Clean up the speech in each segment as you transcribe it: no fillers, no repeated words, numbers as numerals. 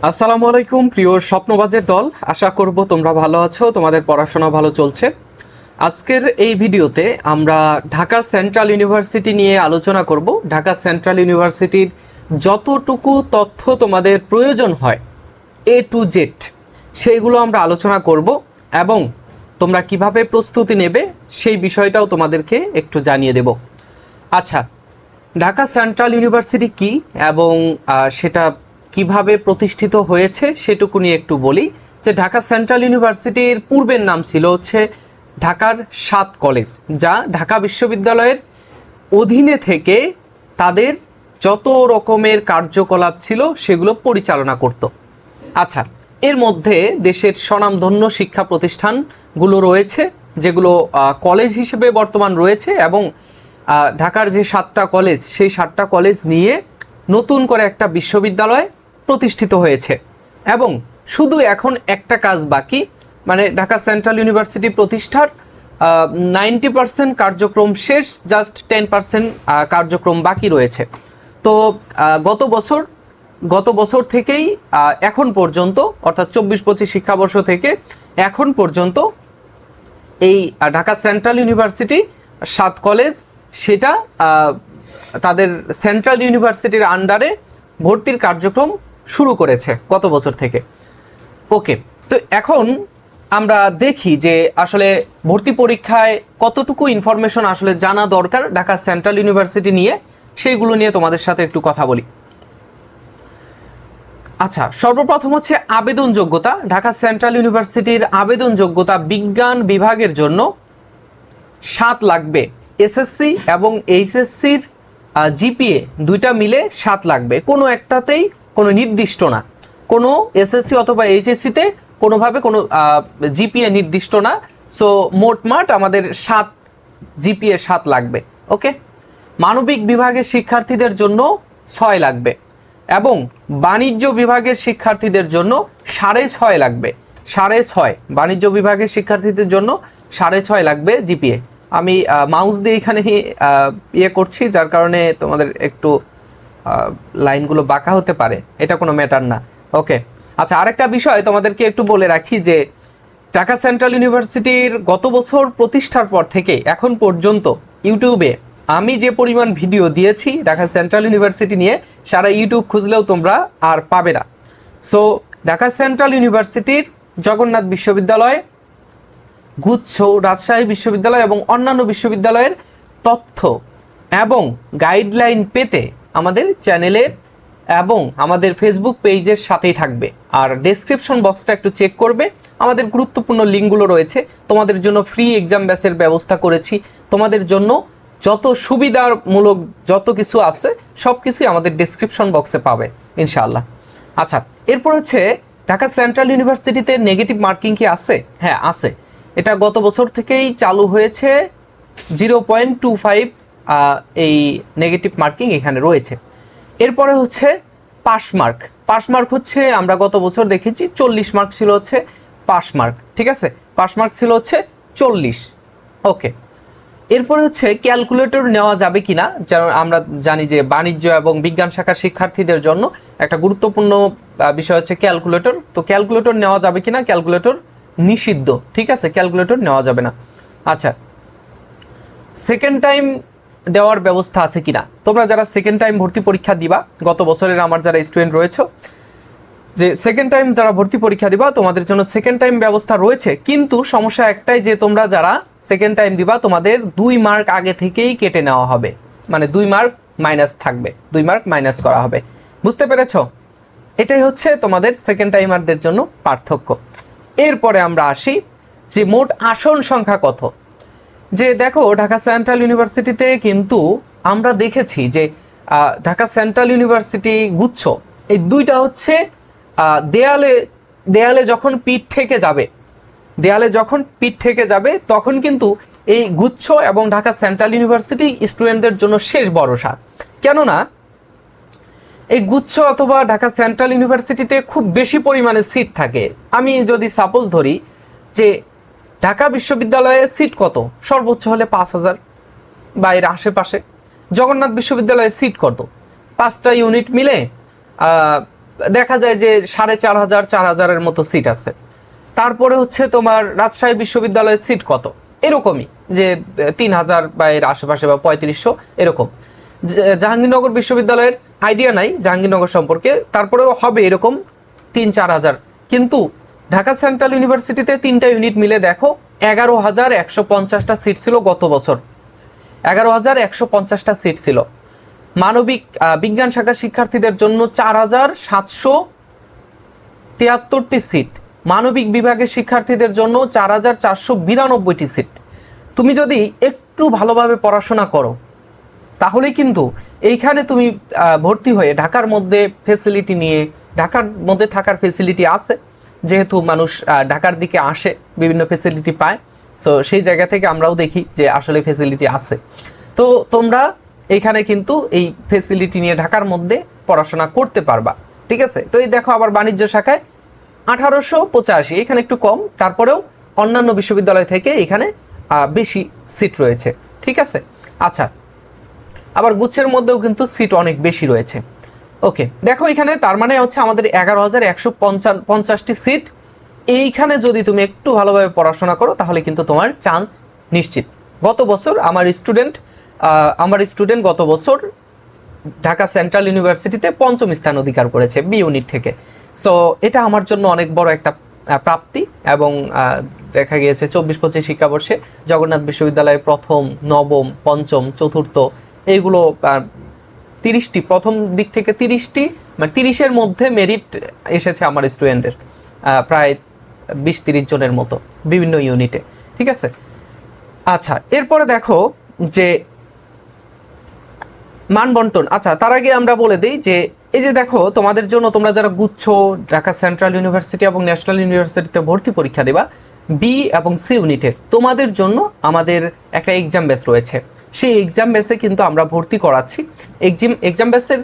আসসালামু আলাইকুম প্রিয় স্বপ্নবাজের দল, আশা করব তোমরা ভালো আছো, তোমাদের পড়াশোনা ভালো চলছে। আজকের এই ভিডিওতে আমরা ঢাকা সেন্ট্রাল ইউনিভার্সিটি নিয়ে আলোচনা করব। ঢাকা সেন্ট্রাল ইউনিভার্সিটির যতটুকু তথ্য তোমাদের প্রয়োজন হয় A to Z সেইগুলো আমরা আলোচনা করব এবং তোমরা কিভাবে প্রস্তুতি নেবে সেই বিষয়টাও তোমাদেরকে একটু জানিয়ে দেব। আচ্ছা, ঢাকা সেন্ট্রাল ইউনিভার্সিটি কি এবং সেটা কিভাবে প্রতিষ্ঠিত হয়েছে সেটুকু নিয়ে একটু বলি। যে ঢাকা সেন্ট্রাল ইউনিভার্সিটির পূর্বের নাম ছিল হচ্ছে ঢাকার ৭ কলেজ, যা ঢাকা বিশ্ববিদ্যালয়ের অধীনে থেকে তাদের যত রকমের কার্যকলাপ ছিল সেগুলো পরিচালনা করত। আচ্ছা, এর মধ্যে দেশের স্বনামধন্য শিক্ষা প্রতিষ্ঠানগুলো রয়েছে, যেগুলো কলেজ হিসেবে বর্তমান রয়েছে, এবং ঢাকার যে ৭টা কলেজ, সেই ৭টা কলেজ নিয়ে নতুন করে একটা বিশ্ববিদ্যালয় প্রতিষ্ঠিত হয়েছে। এবং শুধু এখন একটা কাজ বাকি, মানে ঢাকা সেন্ট্রাল ইউনিভার্সিটি প্রতিষ্ঠার 90% কার্যক্রম শেষ, জাস্ট 10% কার্যক্রম বাকি রয়েছে। তো গত বছর থেকেই এখন পর্যন্ত, অর্থাৎ 24-25 শিক্ষাবর্ষ থেকে এখন পর্যন্ত এই ঢাকা সেন্ট্রাল ইউনিভার্সিটি ৭ কলেজ সেটা তাদের সেন্ট্রাল ইউনিভার্সিটির আন্ডারে ভর্তির কার্যক্রম শুরু করেছে গত বছর থেকে। ওকে, তো এখন আমরা দেখি যে আসলে ভর্তি পরীক্ষায় কতটুকু ইনফরমেশন আসলে জানা দরকার ঢাকা সেন্ট্রাল ইউনিভার্সিটি নিয়ে, সেইগুলো নিয়ে তোমাদের সাথে একটু কথা বলি। আচ্ছা, সর্বপ্রথম হচ্ছে আবেদন যোগ্যতা। ঢাকা সেন্ট্রাল ইউনিভার্সিটির আবেদন যোগ্যতা বিজ্ঞান বিভাগের জন্য 7 লাগবে। এসএসসি এবং এইচএসসির জিপিএ দুইটা মিলে 7 লাগবে, কোনো একটাতেই কোনো নির্দিষ্ট না, কোনো এসএসসি অথবা এইচএসসিতে কোনোভাবে কোনো জিপিএ নির্দিষ্ট না। সো মোটমাট আমাদের 7 জিপিএ 7 লাগবে। ওকে, মানবিক বিভাগের শিক্ষার্থীদের জন্য 6 লাগবে এবং বাণিজ্য বিভাগের শিক্ষার্থীদের জন্য 6.5 লাগবে। 6.5 বাণিজ্য বিভাগের শিক্ষার্থীদের জন্য 6.5 লাগবে জিপিএ। আমি মাউস দিয়ে এখানে করছি, যার কারণে তোমাদের একটু লাইনগুলো বাঁকা হতে পারে, এটা কোনো ম্যাটার না। ওকে, আচ্ছা, আরেকটা বিষয় তোমাদেরকে একটু বলে রাখি যে ঢাকা সেন্ট্রাল ইউনিভার্সিটির গত বছর প্রতিষ্ঠার পর থেকে এখন পর্যন্ত ইউটিউবে আমি যে পরিমাণ ভিডিও দিয়েছি ঢাকা সেন্ট্রাল ইউনিভার্সিটি নিয়ে, সারা ইউটিউব খুঁজলেও তোমরা আর পাবে না। সো ঢাকা সেন্ট্রাল ইউনিভার্সিটির জগন্নাথ বিশ্ববিদ্যালয়, গুচ্ছ, রাজশাহী বিশ্ববিদ্যালয় এবং অন্যান্য বিশ্ববিদ্যালয়ের তথ্য এবং গাইডলাইন পেতে আমাদের চ্যানেলের এবং আমাদের ফেসবুক পেজের সাথেই থাকবে। আর ডেসক্রিপশন বক্সটা একটু চেক করবে, আমাদের গুরুত্বপূর্ণ লিঙ্কগুলো রয়েছে। তোমাদের জন্য ফ্রি এক্সাম ব্যাচের ব্যবস্থা করেছি, তোমাদের জন্য যত সুবিধামূলক যত কিছু আছে সব কিছুই আমাদের ডেসক্রিপশন বক্সে পাবে ইনশাআল্লাহ। আচ্ছা, এরপর হচ্ছে ঢাকা সেন্ট্রাল ইউনিভার্সিটিতে নেগেটিভ মার্কিং কি আছে? হ্যাঁ, আছে। এটা গত বছর থেকেই চালু হয়েছে। 0.25 এই নেগেটিভ মার্কিং এখানে রয়েছে। এরপরে হচ্ছে পাস মার্ক। পাস মার্ক হচ্ছে আমরা গত বছর দেখেছি 40 মার্ক ছিল হচ্ছে পাস মার্ক, ঠিক আছে? পাস মার্ক ছিল হচ্ছে 40। ওকে, এরপরে হচ্ছে ক্যালকুলেটর নেওয়া যাবে কিনা। যেমন আমরা জানি যে বাণিজ্য এবং বিজ্ঞান শাখার শিক্ষার্থীদের জন্য একটা গুরুত্বপূর্ণ বিষয় হচ্ছে ক্যালকুলেটর। তো ক্যালকুলেটর নেওয়া যাবে কিনা? ক্যালকুলেটর নিষিদ্ধ, ঠিক আছে? ক্যালকুলেটর নেওয়া যাবে না। আচ্ছা, সেকেন্ড টাইম দেওয়ার ব্যবস্থা আছে কিনা? তোমরা যারা সেকেন্ড টাইম ভর্তি পরীক্ষা দিবা, গত বছরের আমার যারা স্টুডেন্ট রয়েছে, যে সেকেন্ড টাইম যারা ভর্তি পরীক্ষা দিবা তোমাদের জন্য সেকেন্ড টাইম ব্যবস্থা রয়েছে। কিন্তু সমস্যা একটাই, যে তোমরা যারা সেকেন্ড টাইম দিবা তোমাদের 2 মার্ক আগে থেকেই কেটে নেওয়া হবে, মানে 2 মার্ক মাইনাস থাকবে, 2 মার্ক মাইনাস করা হবে। বুঝতে পেরেছ? এটাই হচ্ছে তোমাদের সেকেন্ড টাইমারদের জন্য পার্থক্য। এরপরে আমরা আসি যে মোট আসন সংখ্যা কত। যে দেখো, ঢাকা সেন্ট্রাল ইউনিভার্সিটিতে কিন্তু আমরা দেখেছি যে ঢাকা সেন্ট্রাল ইউনিভার্সিটি, গুচ্ছ, এই দুইটা হচ্ছে দেয়ালে যখন পিঠ থেকে যাবে তখন কিন্তু এই গুচ্ছ এবং ঢাকা সেন্ট্রাল ইউনিভার্সিটি স্টুডেন্টদের জন্য শেষ ভরসা। কেননা এই গুচ্ছ অথবা ঢাকা সেন্ট্রাল ইউনিভার্সিটিতে খুব বেশি পরিমাণে সিট থাকে। আমি যদি সাপোজ ধরি যে ঢাকা বিশ্ববিদ্যালয়ে সিট কত, সর্বোচ্চ হলে 5000 বা এর আশেপাশে। জগন্নাথ বিশ্ববিদ্যালয়ে সিট কত? 5টা ইউনিট মিলে দেখা যায় যে 4,500 4,000-এর মতো সিট আছে। তারপরে হচ্ছে তোমার রাজশাহী বিশ্ববিদ্যালয়ের সিট কত, এরকমই যে 3,000 বা এর আশেপাশে বা 3500 এরকম। জাহাঙ্গীরনগর বিশ্ববিদ্যালয়ের আইডিয়া নাই জাহাঙ্গীরনগর সম্পর্কে, তারপরেও হবে এরকম 3-4 হাজার। কিন্তু ঢাকা সেন্ট্রাল ইউনিভার্সিটিতে 3টা ইউনিট মিলে দেখো 11,150টা সিট ছিল গত বছর, 11,150টা সিট ছিল। মানবিক বিজ্ঞান শাখার শিক্ষার্থীদের জন্য 4,773টি সিট, মানবিক বিভাগের শিক্ষার্থীদের জন্য 4,492টি সিট। তুমি যদি একটু ভালোভাবে পড়াশোনা করো তাহলে কিন্তু এইখানে তুমি ভর্তি হয়ে ঢাকার মধ্যে ফেসিলিটি নিয়ে, ঢাকার মধ্যে থাকার ফেসিলিটি আছে যেহেতু মানুষ ঢাকার দিকে আসে, বিভিন্ন ফেসিলিটি পায়। সো সেই জায়গা থেকে আমরাও দেখি যে আসলে ফেসিলিটি আছে। তো তোমরা এইখানে কিন্তু এই ফেসিলিটি নিয়ে ঢাকার মধ্যে পড়াশোনা করতে পারবা, ঠিক আছে। তো এই দেখো আবার বাণিজ্য শাখায় 1885, এখানে একটু কম, তারপরেও অন্যান্য বিশ্ববিদ্যালয় থেকে এখানে বেশি সিট রয়েছে, ঠিক আছে। আচ্ছা, আবার গুচ্ছের মধ্যেও কিন্তু সিট অনেক বেশি রয়েছে। ওকে, দেখো এখানে তার মানে হচ্ছে আমাদের 11,150টি সিট। এইখানে যদি তুমি একটু ভালোভাবে পড়াশোনা করো তাহলে কিন্তু তোমার চান্স নিশ্চিত। গত বছর আমার স্টুডেন্ট গত বছর ঢাকা সেন্ট্রাল ইউনিভার্সিটিতে 5ম স্থান অধিকার করেছে বি ইউনিট থেকে। সো এটা আমার জন্য অনেক বড় একটা প্রাপ্তি। এবং দেখা গিয়েছে 24-25 শিক্ষাবর্ষে জগন্নাথ বিশ্ববিদ্যালয়ে প্রথম, নবম, পঞ্চম, চতুর্থ এইগুলো 30টি, প্রথম দিক থেকে 30টি, মানে 30-এর মধ্যে মেরিট এসেছে আমার স্টুডেন্টের প্রায় 20-30 জনের মতো বিভিন্ন ইউনিটে, ঠিক আছে। আচ্ছা, এরপরে দেখো যে মান বন্টন। আচ্ছা, তার আগে আমরা বলে দিই যে এই যে দেখো তোমাদের জন্য, তোমরা যারা গুচ্ছ ঢাকা সেন্ট্রাল ইউনিভার্সিটি এবং ন্যাশনাল ইউনিভার্সিটিতে ভর্তি পরীক্ষা দেবা বি এবং সি ইউনিটের, তোমাদের জন্য আমাদের একটা এক্সাম বেস রয়েছে। সেই এক্সাম বেসে কিন্তু আমরা ভর্তি করাচ্ছি। এক্সাম বেসের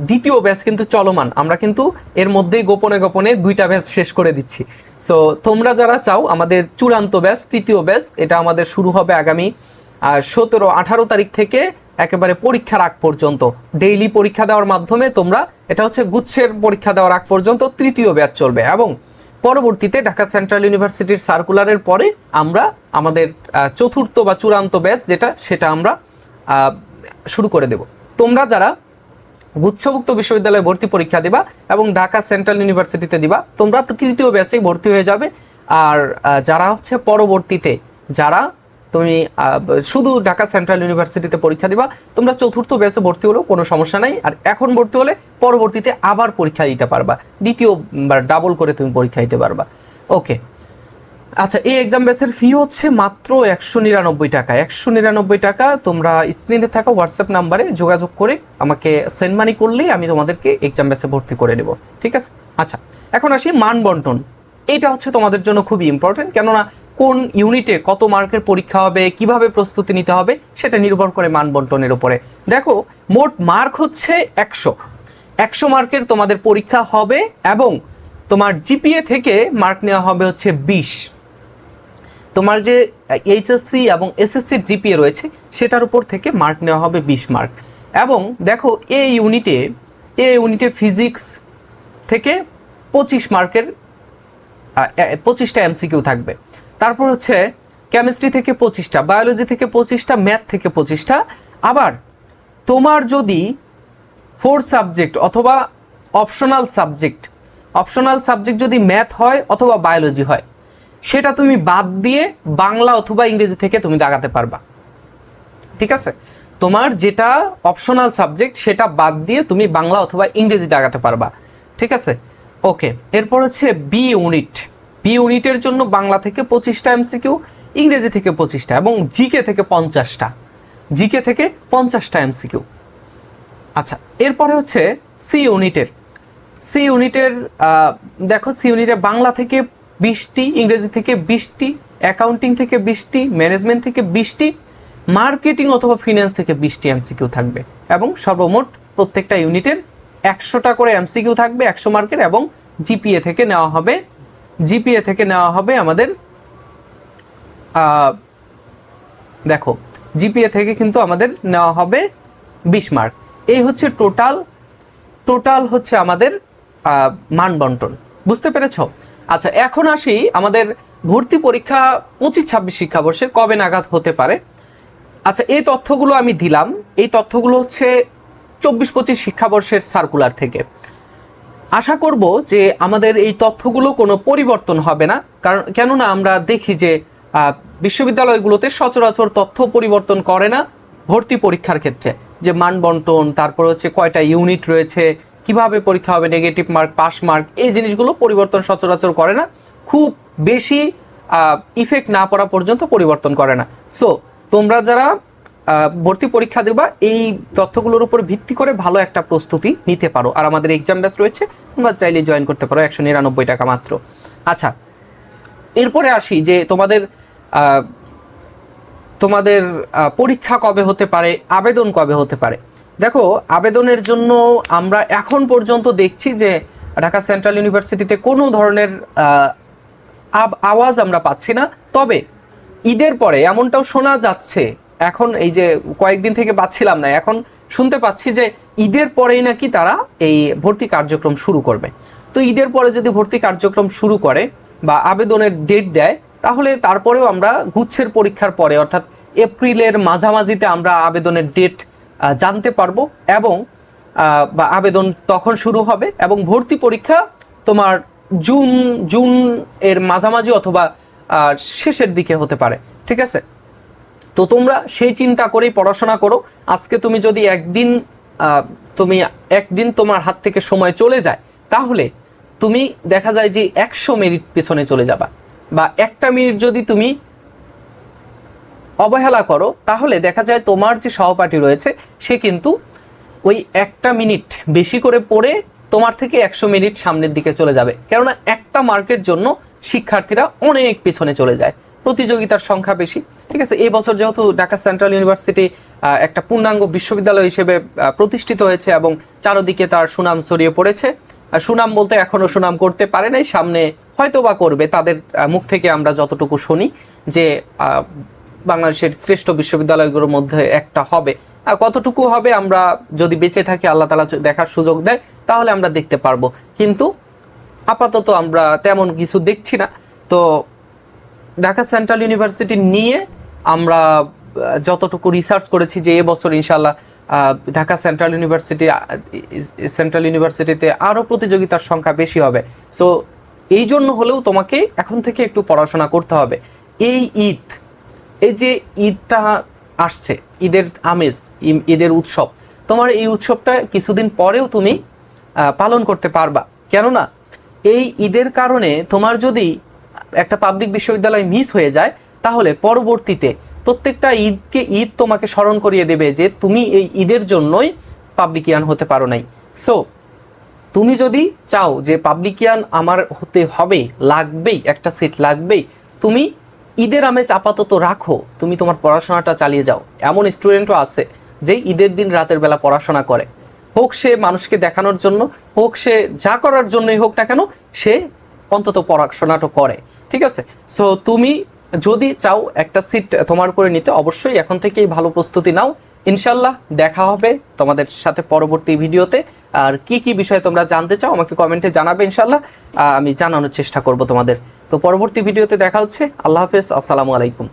দ্বিতীয় ব্যাচ কিন্তু চলমান, আমরা কিন্তু এর মধ্যেই গোপনে গোপনে 2টা ব্যাচ শেষ করে দিচ্ছি। সো তোমরা যারা চাও আমাদের চূড়ান্ত ব্যাচ, তৃতীয় ব্যাচ, এটা আমাদের শুরু হবে আগামী 17-18 তারিখ থেকে একেবারে পরীক্ষার আগ পর্যন্ত ডেইলি পরীক্ষা দেওয়ার মাধ্যমে তোমরা, এটা হচ্ছে গুচ্ছের পরীক্ষা দেওয়ার আগ পর্যন্ত তৃতীয় ব্যাচ চলবে। এবং পরবর্তীতে ঢাকা সেন্ট্রাল ইউনিভার্সিটির সার্কুলারের পরে আমরা আমাদের চতুর্থ বা চূড়ান্ত ব্যাচ সেটা আমরা শুরু করে দেব। তোমরা যারা গুচ্ছভুক্ত বিশ্ববিদ্যালয়ে ভর্তি পরীক্ষা দিবা এবং ঢাকা সেন্ট্রাল ইউনিভার্সিটিতে দিবা, তোমরা তৃতীয় ব্যাচেই ভর্তি হয়ে যাবে। আর যারা হচ্ছে পরবর্তীতে, যারা তুমি শুধু ঢাকা সেন্ট্রাল ইউনিভার্সিটিতে পরীক্ষা দিবা, তোমরা চতুর্থ ব্যাচে ভর্তি হলেও কোনো সমস্যা নাই। আর এখন ভর্তি হলে পরবর্তীতে আবার পরীক্ষা দিতে পারবা, দ্বিতীয়বার ডাবল করে তুমি পরীক্ষা দিতে পারবা। ওকে, আচ্ছা, এই এক্সাম ব্যাচের ফি হচ্ছে মাত্র 199 টাকা। 199 টাকা। তোমরা স্ক্রিনে থাকা হোয়াটসঅ্যাপ নাম্বারে যোগাযোগ করে আমাকে সেন্ড মানি করলেই আমি তোমাদেরকে এক্সাম ব্যাচে ভর্তি করে দেবো, ঠিক আছে। আচ্ছা, এখন আসি মান বন্টন। এইটা হচ্ছে তোমাদের জন্য খুবই ইম্পর্টেন্ট, কেননা কোন ইউনিটে কত মার্কের পরীক্ষা হবে, কিভাবে প্রস্তুতি নিতে হবে সেটা নির্ভর করে মান বন্টনের উপরে। দেখো, মোট মার্ক হচ্ছে 100 মার্কের তোমাদের পরীক্ষা হবে এবং তোমার জিপিএ থেকে মার্ক নেওয়া হবে হচ্ছে 20। তোমার যে এইচএসসি এবং এসএসসির জিপিএ রয়েছে সেটার উপর থেকে মার্ক নেওয়া হবে 20 মার্ক। এবং দেখো এই ইউনিটে ফিজিক্স থেকে 25 মার্কের 25টা এমসিকিউ থাকবে। তারপর হচ্ছে কেমিস্ট্রি থেকে 25টা, বায়োলজি থেকে 25টা, ম্যাথ থেকে 25টা। আবার তোমার যদি 4 সাবজেক্ট অথবা অপশনাল সাবজেক্ট যদি ম্যাথ হয় অথবা বায়োলজি হয়, সেটা তুমি বাদ দিয়ে বাংলা অথবা ইংরেজি থেকে তুমি দাগাতে পারবা, ঠিক আছে। তোমার যেটা অপশনাল সাবজেক্ট সেটা বাদ দিয়ে তুমি বাংলা অথবা ইংরেজি দাগাতে পারবা, ঠিক আছে। ওকে, এরপর হচ্ছে বি ইউনিটের জন্য বাংলা থেকে 25টা এমসিকিউ, ইংরেজি থেকে 25টা এবং জিকে থেকে 50টা এমসিকিউ। আচ্ছা, এরপরে হচ্ছে সি ইউনিটের দেখো সি ইউনিটে বাংলা থেকে 20টি, ইংরেজি থেকে 20টি, অ্যাকাউন্টিং থেকে 20টি, ম্যানেজমেন্ট থেকে 20টি, মার্কেটিং অথবা ফিন্যান্স থেকে 20টি এমসিকিউ থাকবে। এবং সর্বমোট প্রত্যেকটা ইউনিটের 100টা করে এমসিকিউ থাকবে 100 মার্কের। এবং জিপিএ থেকে নেওয়া হবে আমাদের দেখো জিপিএ থেকে কিন্তু আমাদের নেওয়া হবে 20 মার্ক। এই হচ্ছে টোটাল হচ্ছে আমাদের মান বন্টন। বুঝতে পেরেছ? আচ্ছা, এখন আসি আমাদের ভর্তি পরীক্ষা 25-26 শিক্ষাবর্ষে কবে নাগাদ হতে পারে। আচ্ছা, এই তথ্যগুলো আমি দিলাম, এই তথ্যগুলো হচ্ছে 24-25 শিক্ষাবর্ষের সার্কুলার থেকে। আশা করব যে আমাদের এই তথ্যগুলো কোনো পরিবর্তন হবে না, কারণ কেননা আমরা দেখি যে বিশ্ববিদ্যালয়গুলোতে সচরাচর তথ্য পরিবর্তন করে না ভর্তি পরীক্ষার ক্ষেত্রে, যে মান বন্টন, তারপর হচ্ছে কয়টা ইউনিট রয়েছে, কিভাবে পরীক্ষা হবে, নেগেটিভ মার্ক, পাস মার্ক, এই জিনিসগুলো পরিবর্তন সচরাচর করে না, খুব বেশি ইফেক্ট না পড়া পর্যন্ত পরিবর্তন করে না। সো তোমরা যারা ভর্তি পরীক্ষা দেবা এই তথ্যগুলোর উপর ভিত্তি করে ভালো একটা প্রস্তুতি নিতে পারো। আর আমাদের এক্সাম ব্যাচ রয়েছে, তোমরা চাইলে জয়েন করতে পারো, 199 টাকা মাত্র। আচ্ছা, এরপরে আসি যে তোমাদের পরীক্ষা কবে হতে পারে, আবেদন কবে হতে পারে। দেখো, আবেদনের জন্য আমরা এখন পর্যন্ত দেখছি যে ঢাকা সেন্ট্রাল ইউনিভার্সিটিতে কোনো ধরনের আওয়াজ আমরা পাচ্ছি না। তবে ঈদের পরে এমনটাও শোনা যাচ্ছে, এখন এই যে কয়েকদিন থেকে পাচ্ছিলাম না, এখন শুনতে পাচ্ছি যে ঈদের পরেই নাকি তারা এই ভর্তি কার্যক্রম শুরু করবে। তো ঈদের পরে যদি ভর্তি কার্যক্রম শুরু করে বা আবেদনের ডেট দেয়, তাহলে তারপরেও আমরা গুচ্ছের পরীক্ষার পরে অর্থাৎ এপ্রিলের মাঝামাঝিতে আমরা আবেদনের ডেট জানতে পারবো, এবং বা আবেদন তখন শুরু হবে, এবং ভর্তি পরীক্ষা তোমার জুন এর মাঝামাঝি অথবা শেষের দিকে হতে পারে। ঠিক আছে? তো তোমরা সেই চিন্তা করেই পড়াশোনা করো। আজকে তুমি যদি একদিন তোমার হাত থেকে সময় চলে যায়, তাহলে তুমি দেখা যায় যে 100 মিনিট পিছনে চলে যাবা, বা একটা মিনিট যদি তুমি অবহেলা করো, তাহলে দেখা যায় তোমার যে সহপাঠী রয়েছে সে কিন্তু ওই একটা মিনিট বেশি করে পড়ে তোমার থেকে 100 মিনিট সামনের দিকে চলে যাবে। কেননা একটা মার্কের জন্য শিক্ষার্থীরা অনেক পিছনে চলে যায়, প্রতিযোগিতার সংখ্যা বেশি। ঠিক আছে? এই বছর যেহেতু ঢাকা সেন্ট্রাল ইউনিভার্সিটি একটা পূর্ণাঙ্গ বিশ্ববিদ্যালয় হিসেবে প্রতিষ্ঠিত হয়েছে এবং চারদিকে তার সুনাম ছড়িয়ে পড়েছে, সুনাম বলতে এখনও সুনাম করতে পারে নাই, সামনে হয়তো বা করবে। তাদের মুখ থেকে আমরা যতটুকু শুনি যে বাংলাদেশের শ্রেষ্ঠ বিশ্ববিদ্যালয়গুলোর মধ্যে একটা হবে। কতটুকু হবে আমরা যদি বেঁচে থাকি, আল্লাহ তাআলা দেখার সুযোগ দেয়, তাহলে আমরা দেখতে পারবো। কিন্তু আপাতত আমরা তেমন কিছু দেখছি না। তো ঢাকা সেন্ট্রাল ইউনিভার্সিটি নিয়ে আমরা যতটুকু রিসার্চ করেছি যে এবছর ইনশাল্লাহ ঢাকা সেন্ট্রাল ইউনিভার্সিটিতে আরও প্রতিযোগিতার সংখ্যা বেশি হবে। সো এই জন্য হলেও তোমাকে এখন থেকে একটু পড়াশোনা করতে হবে। এই যে ঈদটা আসছে, ঈদের আমেজ, ঈদের উৎসব, তোমার এই উৎসবটা কিছুদিন পরেও তুমি পালন করতে পারবা। কেননা এই ঈদের কারণে তোমার যদি একটা পাবলিক বিশ্ববিদ্যালয় মিস হয়ে যায়, তাহলে পরবর্তীতে প্রত্যেকটা ঈদ তোমাকে স্মরণ করিয়ে দেবে যে তুমি এই ঈদের জন্যই পাবলিকিয়ান হতে পারো নাই। সো তুমি যদি চাও যে পাবলিকিয়ান আমার হতে হবে, লাগবেই, একটা সিট লাগবেই, তুমি ঈদের আমেজ আপাতত রাখো, তুমি তোমার পড়াশোনাটা চালিয়ে যাও। এমন স্টুডেন্টও আছে যে ঈদের দিন রাতের বেলা পড়াশোনা করে, হোক সে মানুষকে দেখানোর জন্য, হোক সে যা করার জন্যই হোক না কেন, সে অন্তত পড়াশোনাটা করে। ঠিক আছে? সো তুমি যদি চাও একটা সিট তোমার করে নিতে, অবশ্যই এখন থেকেই ভালো প্রস্তুতি নাও। ইনশাল্লাহ দেখা হবে তোমাদের সাথে পরবর্তী ভিডিওতে। আর কি কি বিষয়ে তোমরা জানতে চাও আমাকে কমেন্টে জানাবে, ইনশাল্লাহ আমি জানানোর চেষ্টা করব তোমাদের। তো পরবর্তী ভিডিওতে দেখা হচ্ছে। আল্লাহ হাফেজ, আসসালামু আলাইকুম।